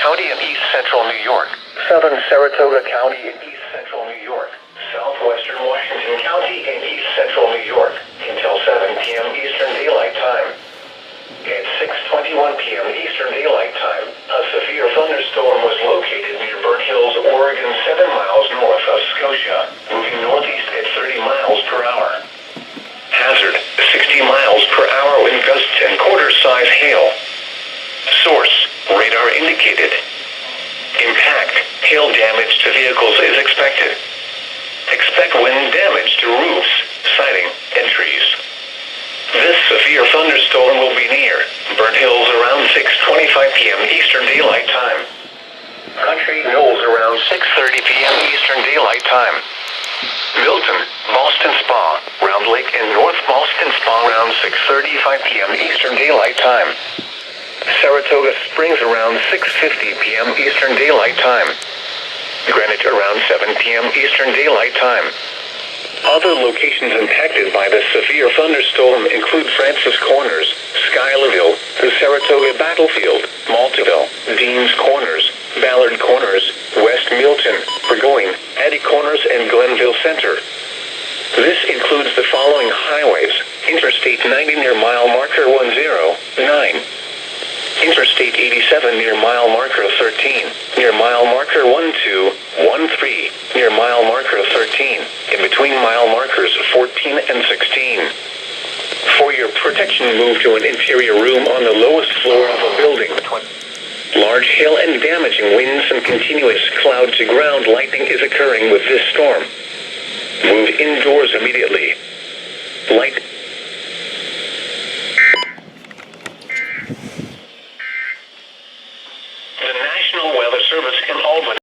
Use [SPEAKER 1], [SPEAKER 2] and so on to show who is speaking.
[SPEAKER 1] County in east central New York, southern Saratoga County in east central New York, southwestern Washington County in east central New York until 7 p.m. Eastern Daylight Time. At 6:21 p.m. Eastern Daylight Time, a severe thunderstorm was located near Burnt Hills, Oregon, 7 miles north of Scotia, moving northeast at 30 miles per hour. Hazard, 60 miles per hour wind gusts and quarter-size hail. Source, radar indicated. Impact, hail damage to vehicles is expected. Expect wind damage to roofs, siding, and trees. This severe thunderstorm will be near Burnt Hills around 6:25 p.m. Eastern Daylight Time. Country Knolls around 6:30 p.m. Eastern Daylight Time. Milton, Boston Spa, Round Lake and North Boston Spa around 6:35 p.m. Eastern Daylight Time. Saratoga Springs around 6:50 p.m. Eastern Daylight Time. Greenwich around 7 p.m. Eastern Daylight Time. Other locations impacted by the severe thunderstorm include Francis Corners, Schuylerville, the Saratoga Battlefield, Maltaville, Deans Corners, Ballard Corners, West Milton, Burgoyne, Eddy Corners, and Glenville Center. This includes the following highways: Interstate 90 near mile marker 109. Interstate 87 near mile marker 13, near mile marker 1213, near mile marker 13, in between mile markers 14 and 16. For your protection, move to an interior room on the lowest floor of a building. Large hail and damaging winds and continuous cloud-to-ground lightning is occurring with this storm. Move indoors immediately. Light